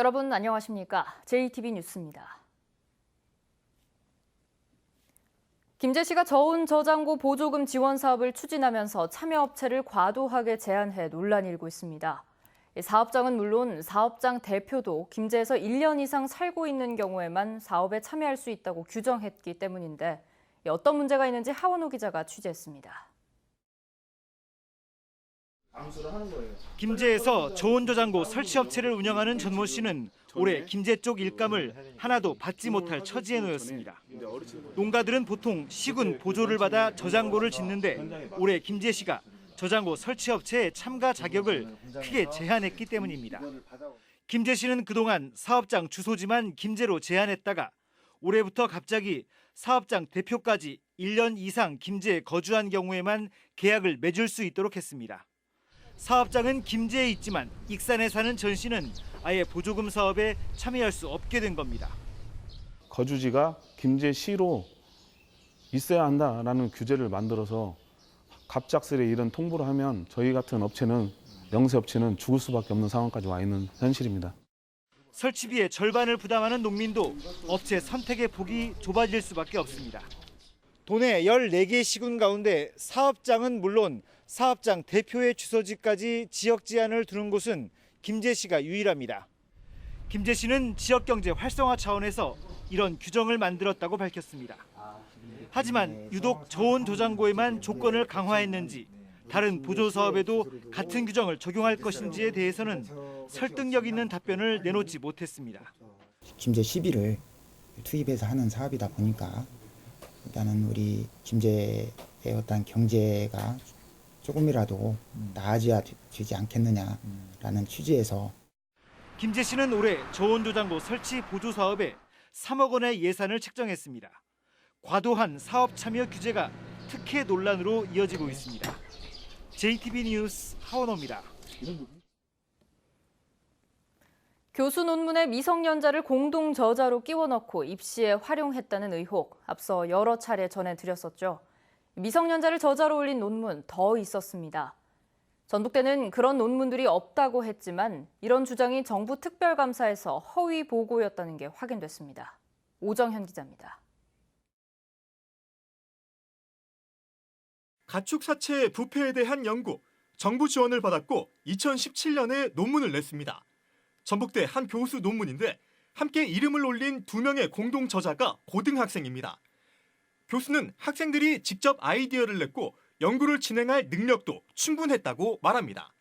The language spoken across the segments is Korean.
여러분 안녕하십니까? JTB 뉴스입니다. 김제시가 저온 저장고 보조금 지원 사업을 추진하면서 참여업체를 과도하게 제한해 논란이 일고 있습니다. 사업장은 물론 사업장 대표도 김제에서 1년 이상 살고 있는 경우에만 사업에 참여할 수 있다고 규정했기 때문인데 어떤 문제가 있는지 하원호 기자가 취재했습니다. 김제에서 저온 저장고 설치업체를 운영하는 전모 씨는 올해 김제 쪽 일감을 하나도 받지 못할 처지에 놓였습니다. 농가들은 보통 시군 보조를 받아 저장고를 짓는데 올해 김제시가 저장고 설치업체의 참가 자격을 크게 제한했기 때문입니다. 김제시는 그동안 사업장 주소지만 김제로 제한했다가 올해부터 갑자기 사업장 대표까지 1년 이상 김제에 거주한 경우에만 계약을 맺을 수 있도록 했습니다. 사업장은 김제에 있지만 익산에 사는 전 씨는 아예 보조금 사업에 참여할 수 없게 된 겁니다. 거주지가 김제시로 있어야 한다라는 규제를 만들어서 갑작스레 이런 통보를 하면 저희 같은 업체는 영세업체는 죽을 수밖에 없는 상황까지 와 있는 현실입니다. 설치비의 절반을 부담하는 농민도 업체 선택의 폭이 좁아질 수밖에 없습니다. 도내 14개 시군 가운데 사업장은 물론 사업장 대표의 주소지까지 지역 제한을 두는 곳은 김제시가 유일합니다. 김제시는 지역경제 활성화 차원에서 이런 규정을 만들었다고 밝혔습니다. 하지만 유독 저온 저장고에만 조건을 강화했는지 다른 보조 사업에도 같은 규정을 적용할 것인지에 대해서는 설득력 있는 답변을 내놓지 못했습니다. 김제 시비를 투입해서 하는 사업이다 보니까 일단은 우리 김제의 어떤 경제가 조금이라도 나아지지 않겠느냐라는 취지에서 김제시는 올해 저온 저장고 설치 보조 사업에 3억 원의 예산을 책정했습니다. 과도한 사업 참여 규제가 특혜 논란으로 이어지고 있습니다. JTB 뉴스 하원호입니다. 교수 논문에 미성년자를 공동 저자로 끼워 넣고 입시에 활용했다는 의혹, 앞서 여러 차례 전해드렸었죠. 미성년자를 저자로 올린 논문 더 있었습니다. 전북대는 그런 논문들이 없다고 했지만 이런 주장이 정부 특별감사에서 허위 보고였다는 게 확인됐습니다. 오정현 기자입니다. 가축 사체 부패에 대한 연구, 정부 지원을 받았고 2017년에 논문을 냈습니다. 전북대 한 교수 논문인데 함께 이름을 올린 2명의 공동 저자가 고등학생입니다. 교수는 학생들이 직접 아이디어를 냈고 연구를 진행할 능력도 충분했다고 말합니다.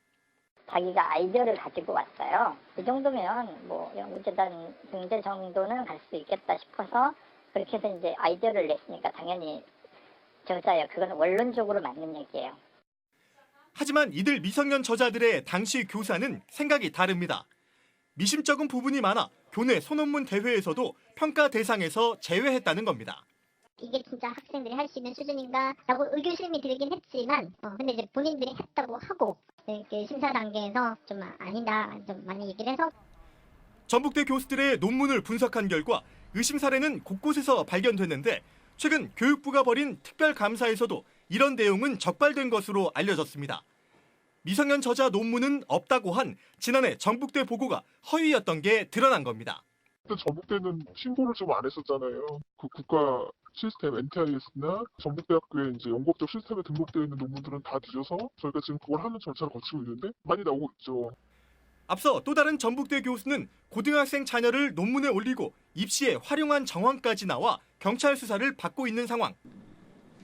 자기가 아이디어를 가지고 왔어요. 이 정도면 뭐 연구재단 등재 정도는 갈 수 있겠다 싶어서 그렇게 해서 이제 아이디어를 냈으니까 당연히 저자예요. 그건 원론적으로 맞는 얘기예요. 하지만 이들 미성년 저자들의 당시 교사는 생각이 다릅니다. 미심쩍은 부분이 많아 교내 소논문 대회에서도 평가 대상에서 제외했다는 겁니다. 이게 진짜 학생들이 할 수 있는 수준인가라고 의구심이 들긴 했지만 근데 이제 본인들이 했다고 하고 이렇게 심사 단계에서 좀 아니다 좀 많이 얘기를 해서 전북대 교수들의 논문을 분석한 결과 의심 사례는 곳곳에서 발견됐는데 최근 교육부가 벌인 특별감사에서도 이런 내용은 적발된 것으로 알려졌습니다. 미성년 저자 논문은 없다고 한 지난해 전북대 보고가 허위였던 게 드러난 겁니다. 전북대는 신고를 좀 안 했었잖아요. 그 국가 시스템 NTIS나 전북대학교의 이제 연구학적 시스템에 등록되어 있는 논문들은 다 뒤져서 저희가 지금 그걸 하는 절차를 거치고 있는데 많이 나오고 있죠. 앞서 또 다른 전북대 교수는 고등학생 자녀를 논문에 올리고 입시에 활용한 정황까지 나와 경찰 수사를 받고 있는 상황.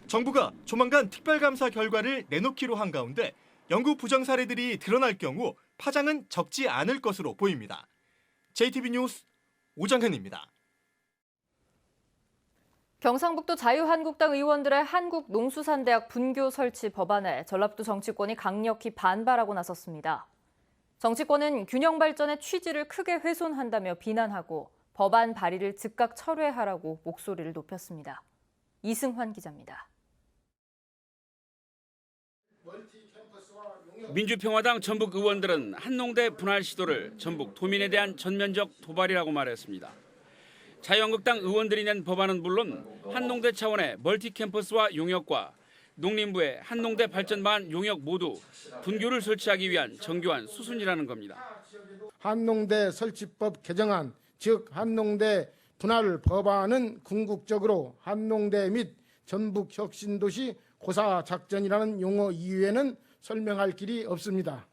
정부가 조만간 특별감사 결과를 내놓기로 한 가운데 연구 부정 사례들이 드러날 경우 파장은 적지 않을 것으로 보입니다. JTB 뉴스 오정현입니다. 경상북도 자유한국당 의원들의 한국농수산대학 분교 설치 법안에 전라북도 정치권이 강력히 반발하고 나섰습니다. 정치권은 균형 발전의 취지를 크게 훼손한다며 비난하고 법안 발의를 즉각 철회하라고 목소리를 높였습니다. 이승환 기자입니다. 민주평화당 전북 의원들은 한농대 분할 시도를 전북 도민에 대한 전면적 도발이라고 말했습니다. 자유한국당 의원들이 낸 법안은 물론 한농대 차원의 멀티캠퍼스와 용역과 농림부의 한농대 발전 방안 용역 모두 분교를 설치하기 위한 정교한 수순이라는 겁니다. 한농대 설치법 개정안, 즉 한농대 분할 법안은 궁극적으로 한농대 및 전북 혁신도시 고사 작전이라는 용어 이외에는 설명할 길이 없습니다.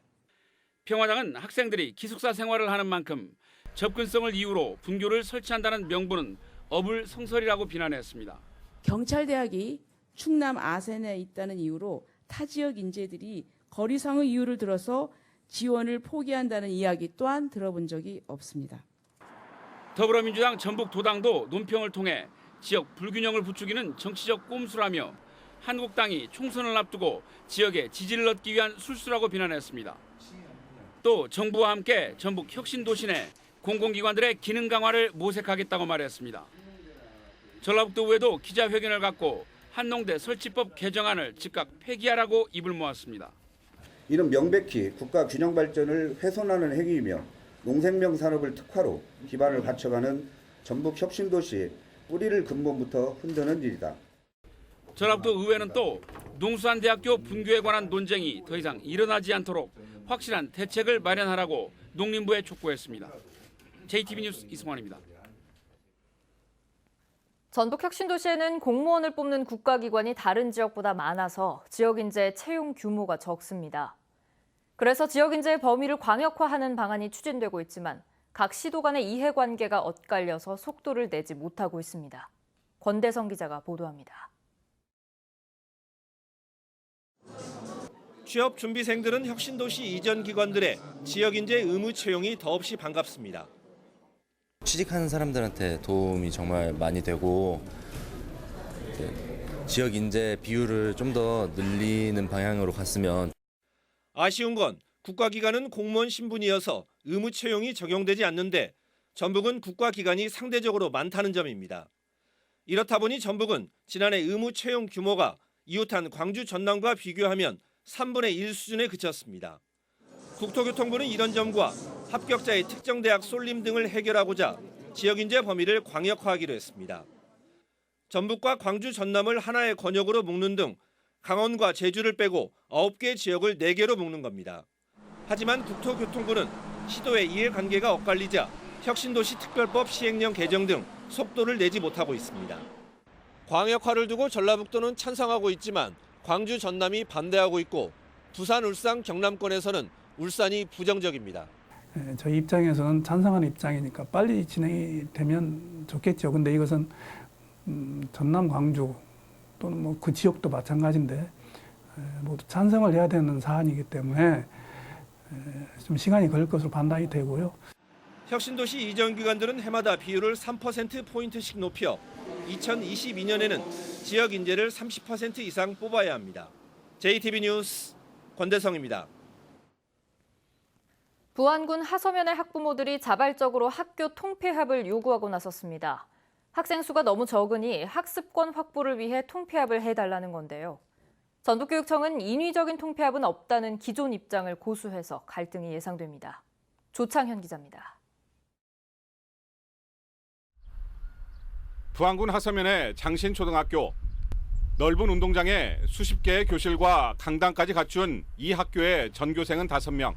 평화당은 학생들이 기숙사 생활을 하는 만큼 접근성을 이유로 분교를 설치한다는 명분은 어불성설이라고 비난했습니다. 경찰대학이 충남 아산에 있다는 이유로 타 지역 인재들이 거리상의 이유를 들어서 지원을 포기한다는 이야기 또한 들어본 적이 없습니다. 더불어민주당 전북도당도 논평을 통해 지역 불균형을 부추기는 정치적 꼼수라며 한국당이 총선을 앞두고 지역에 지지를 얻기 위한 술수라고 비난했습니다. 또 정부와 함께 전북 혁신도시 내 공공기관들의 기능 강화를 모색하겠다고 말했습니다. 전라북도의회도 기자회견을 갖고 한농대 설치법 개정안을 즉각 폐기하라고 입을 모았습니다. 이는 명백히 국가 균형 발전을 훼손하는 행위이며 농생명 산업을 특화로 기반을 갖춰가는 전북 혁신도시의 뿌리를 근본부터 흔드는 일이다. 전라북도 의회는 또 농수산대학교 분교에 관한 논쟁이 더 이상 일어나지 않도록 확실한 대책을 마련하라고 농림부에 촉구했습니다. JTB 뉴스 이승환입니다. 전북 혁신도시에는 공무원을 뽑는 국가기관이 다른 지역보다 많아서 지역인재 채용 규모가 적습니다. 그래서 지역인재의 범위를 광역화하는 방안이 추진되고 있지만 각 시도 간의 이해관계가 엇갈려서 속도를 내지 못하고 있습니다. 권대성 기자가 보도합니다. 취업 준비생들은 혁신도시 이전 기관들의 지역인재 의무 채용이 더없이 반갑습니다. 취직하는 사람들한테 도움이 정말 많이 되고 지역 인재 비율을 좀 더 늘리는 방향으로 갔으면. 아쉬운 건 국가기관은 공무원 신분이어서 의무 채용이 적용되지 않는데 전북은 국가기관이 상대적으로 많다는 점입니다. 이렇다 보니 전북은 지난해 의무 채용 규모가 이웃한 광주 전남과 비교하면 3분의 1 수준에 그쳤습니다. 국토교통부는 이런 점과 합격자의 특정 대학 쏠림 등을 해결하고자 지역인재 범위를 광역화하기로 했습니다. 전북과 광주 전남을 하나의 권역으로 묶는 등 강원과 제주를 빼고 9개 지역을 4개로 묶는 겁니다. 하지만 국토교통부는 시도의 이해관계가 엇갈리자 혁신도시 특별법 시행령 개정 등 속도를 내지 못하고 있습니다. 광역화를 두고 전라북도는 찬성하고 있지만 광주 전남이 반대하고 있고 부산, 울산, 경남권에서는 울산이 부정적입니다. 저희 입장에서는 찬성하는 입장이니까 빨리 진행이 되면 좋겠죠. 근데 이것은 전남, 광주 또는 뭐 그 지역도 마찬가지인데 모두 찬성을 해야 되는 사안이기 때문에 좀 시간이 걸릴 것으로 판단이 되고요. 혁신도시 이전 기관들은 해마다 비율을 3%포인트씩 높여 2022년에는 지역 인재를 30% 이상 뽑아야 합니다. JTB 뉴스 권대성입니다. 부안군 하서면의 학부모들이 자발적으로 학교 통폐합을 요구하고 나섰습니다. 학생 수가 너무 적으니 학습권 확보를 위해 통폐합을 해달라는 건데요. 전북교육청은 인위적인 통폐합은 없다는 기존 입장을 고수해서 갈등이 예상됩니다. 조창현 기자입니다. 부안군 하서면의 장신초등학교. 넓은 운동장에 수십 개의 교실과 강당까지 갖춘 이 학교의 전교생은 5명.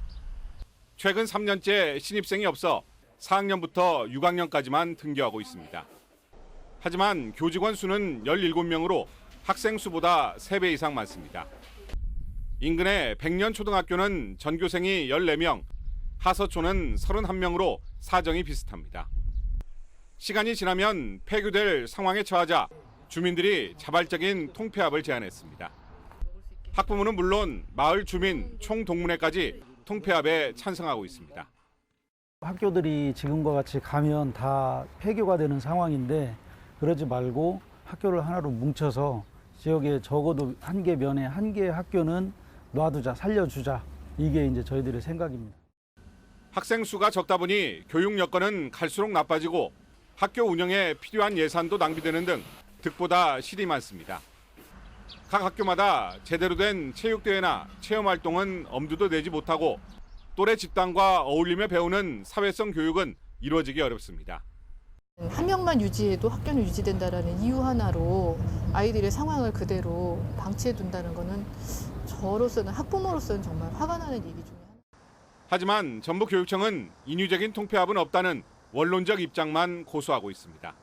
최근 3년째 신입생이 없어 4학년부터 6학년까지만 등교하고 있습니다. 하지만 교직원 수는 17명으로 학생 수보다 3배 이상 많습니다. 인근의 백년초등학교는 전교생이 14명, 하서초는 31명으로 사정이 비슷합니다. 시간이 지나면 폐교될 상황에 처하자 주민들이 자발적인 통폐합을 제안했습니다. 학부모는 물론 마을 주민, 총동문회까지 통폐합에 찬성하고 있습니다. 학교들이 지금과 같이 가면 다 폐교가 되는 상황인데 그러지 말고 학교를 하나로 뭉쳐서 지역에 적어도 한 개 면에 한 개의 학교는 놔두자, 살려주자. 이게 이제 저희들의 생각입니다. 학생 수가 적다 보니 교육 여건은 갈수록 나빠지고 학교 운영에 필요한 예산도 낭비되는 등 득보다 실이 많습니다. 각 학교마다 제대로 된 체육대회나 체험활동은 엄두도 내지 못하고 또래 집단과 어울리며 배우는 사회성 교육은 이루어지기 어렵습니다. 한 명만 유지해도 학교는 유지된다라는 이유 하나로 아이들의 상황을 그대로 방치해 둔다는 거는 저로서는 학부모로서는 정말 화가 나는 얘기 중에 하나입니다. 하지만 전북교육청은 인위적인 통폐합은 없다는 원론적 입장만 고수하고 있습니다.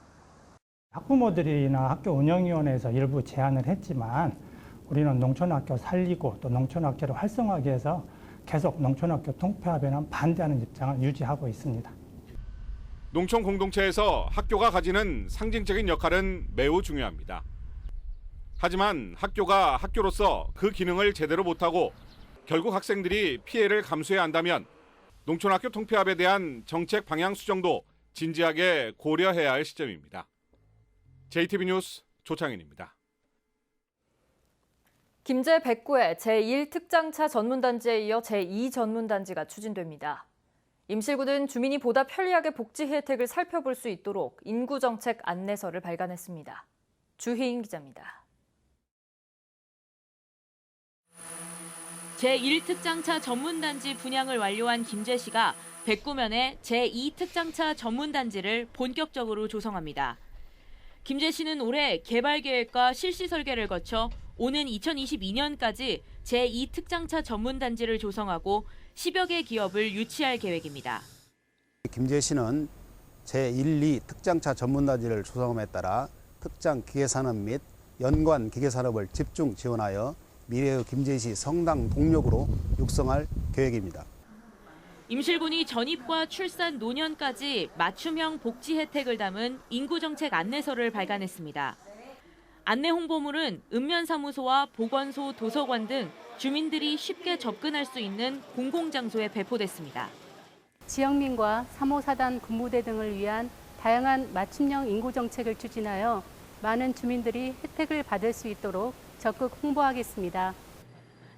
학부모들이나 학교 운영위원회에서 일부 제안을 했지만 우리는 농촌학교 살리고 또 농촌학교를 활성화하기 위해서 계속 농촌학교 통폐합에는 반대하는 입장을 유지하고 있습니다. 농촌 공동체에서 학교가 가지는 상징적인 역할은 매우 중요합니다. 하지만 학교가 학교로서 그 기능을 제대로 못하고 결국 학생들이 피해를 감수해야 한다면 농촌학교 통폐합에 대한 정책 방향 수정도 진지하게 고려해야 할 시점입니다. JTB 뉴스 조창현입니다. 김제 백구의 제1특장차 전문단지에 이어 제2전문단지가 추진됩니다. 임실군은 주민이 보다 편리하게 복지 혜택을 살펴볼 수 있도록 인구정책 안내서를 발간했습니다. 주희인 기자입니다. 제1특장차 전문단지 분양을 완료한 김제시가 백구면에 제2특장차 전문단지를 본격적으로 조성합니다. 김제시는 올해 개발계획과 실시 설계를 거쳐 오는 2022년까지 제2특장차 전문단지를 조성하고 10여 개 기업을 유치할 계획입니다. 김제시는 제1, 2 특장차 전문단지를 조성함에 따라 특장 기계산업 및 연관 기계산업을 집중 지원하여 미래의 김제시 성당 동력으로 육성할 계획입니다. 임실군이 전입과 출산 노년까지 맞춤형 복지 혜택을 담은 인구정책 안내서를 발간했습니다. 안내 홍보물은 읍면사무소와 보건소, 도서관 등 주민들이 쉽게 접근할 수 있는 공공장소에 배포됐습니다. 지역민과 3호 사단 군부대 등을 위한 다양한 맞춤형 인구정책을 추진하여 많은 주민들이 혜택을 받을 수 있도록 적극 홍보하겠습니다.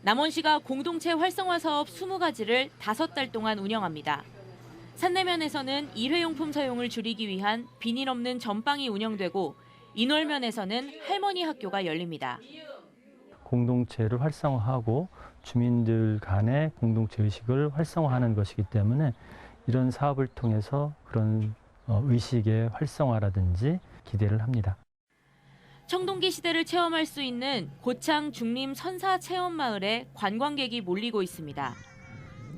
남원시가 공동체 활성화 사업 20가지를 5달 동안 운영합니다. 산내면에서는 일회용품 사용을 줄이기 위한 비닐 없는 전방이 운영되고 인월면에서는 할머니 학교가 열립니다. 공동체를 활성화하고 주민들 간의 공동체 의식을 활성화하는 것이기 때문에 이런 사업을 통해서 그런 의식의 활성화라든지 기대를 합니다. 청동기 시대를 체험할 수 있는 고창 중림 선사 체험마을에 관광객이 몰리고 있습니다.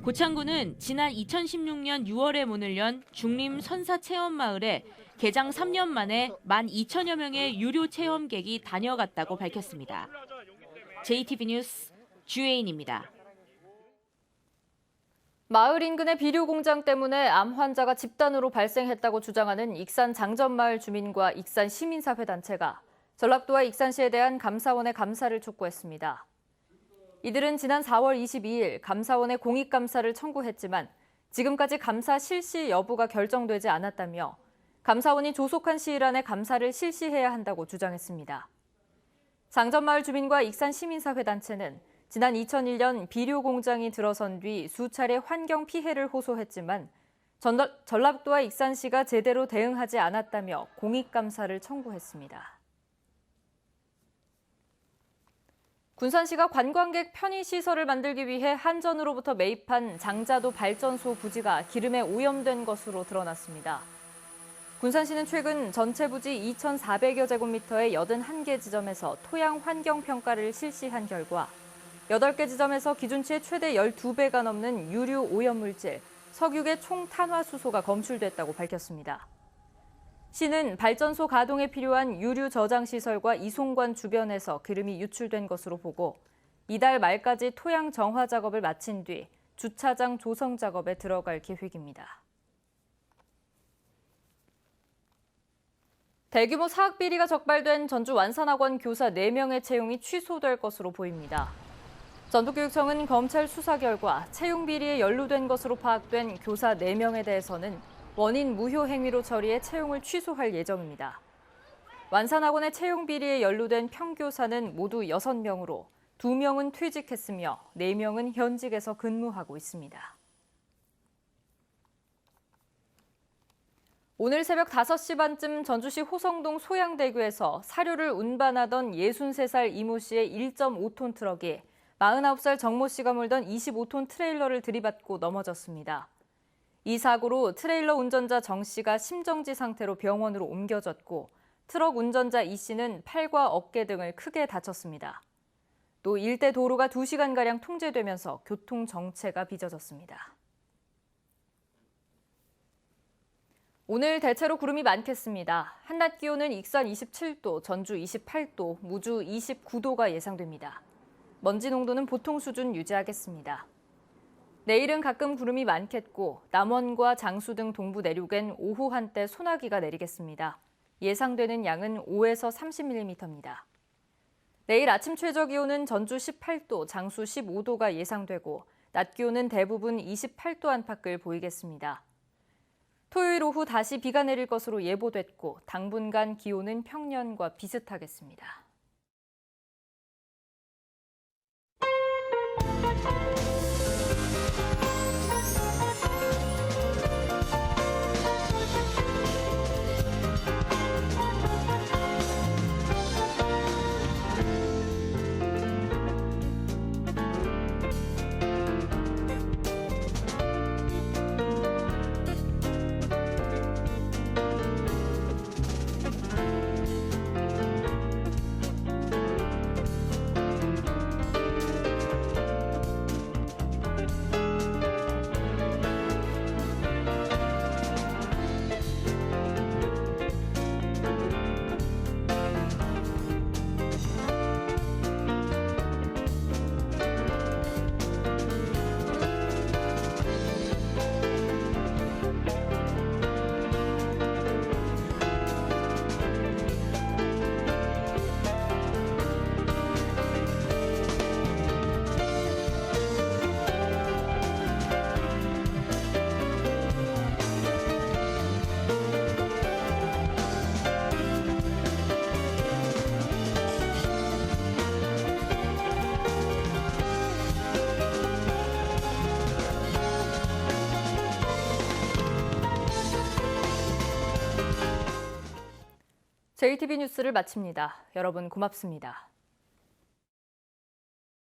고창군은 지난 2016년 6월에 문을 연 중림 선사 체험마을에 개장 3년 만에 12,000여 명의 유료 체험객이 다녀갔다고 밝혔습니다. JTB 뉴스 주혜인입니다. 마을 인근의 비료 공장 때문에 암 환자가 집단으로 발생했다고 주장하는 익산 장전마을 주민과 익산 시민사회 단체가 전라도와 익산시에 대한 감사원의 감사를 촉구했습니다. 이들은 지난 4월 22일 감사원에 공익감사를 청구했지만 지금까지 감사 실시 여부가 결정되지 않았다며 감사원이 조속한 시일 안에 감사를 실시해야 한다고 주장했습니다. 장전마을 주민과 익산 시민사회 단체는 지난 2001년 비료 공장이 들어선 뒤 수차례 환경 피해를 호소했지만 전라도와 익산시가 제대로 대응하지 않았다며 공익감사를 청구했습니다. 군산시가 관광객 편의시설을 만들기 위해 한전으로부터 매입한 장자도 발전소 부지가 기름에 오염된 것으로 드러났습니다. 군산시는 최근 전체 부지 2,400여 제곱미터의 81개 지점에서 토양 환경 평가를 실시한 결과 8개 지점에서 기준치의 최대 12배가 넘는 유류 오염물질, 석유계 총탄화수소가 검출됐다고 밝혔습니다. 시는 발전소 가동에 필요한 유류 저장 시설과 이송관 주변에서 기름이 유출된 것으로 보고 이달 말까지 토양 정화 작업을 마친 뒤 주차장 조성 작업에 들어갈 계획입니다. 대규모 사학 비리가 적발된 전주 완산학원 교사 4명의 채용이 취소될 것으로 보입니다. 전북교육청은 검찰 수사 결과 채용 비리에 연루된 것으로 파악된 교사 4명에 대해서는 원인 무효 행위로 처리해 채용을 취소할 예정입니다. 완산학원의 채용 비리에 연루된 평교사는 모두 6명으로 2명은 퇴직했으며 4명은 현직에서 근무하고 있습니다. 오늘 새벽 5시 반쯤 전주시 호성동 소양대교에서 사료를 운반하던 63살 이모 씨의 1.5톤 트럭이 49살 정모 씨가 몰던 25톤 트레일러를 들이받고 넘어졌습니다. 이 사고로 트레일러 운전자 정 씨가 심정지 상태로 병원으로 옮겨졌고 트럭 운전자 이 씨는 팔과 어깨 등을 크게 다쳤습니다. 또 일대 도로가 2시간가량 통제되면서 교통 정체가 빚어졌습니다. 오늘 대체로 구름이 많겠습니다. 한낮 기온은 익산 27도, 전주 28도, 무주 29도가 예상됩니다. 먼지 농도는 보통 수준 유지하겠습니다. 내일은 가끔 구름이 많겠고 남원과 장수 등 동부 내륙엔 오후 한때 소나기가 내리겠습니다. 예상되는 양은 5에서 30mm입니다. 내일 아침 최저 기온은 전주 18도, 장수 15도가 예상되고 낮 기온은 대부분 28도 안팎을 보이겠습니다. 토요일 오후 다시 비가 내릴 것으로 예보됐고 당분간 기온은 평년과 비슷하겠습니다. JTB 뉴스를 마칩니다. 여러분 고맙습니다.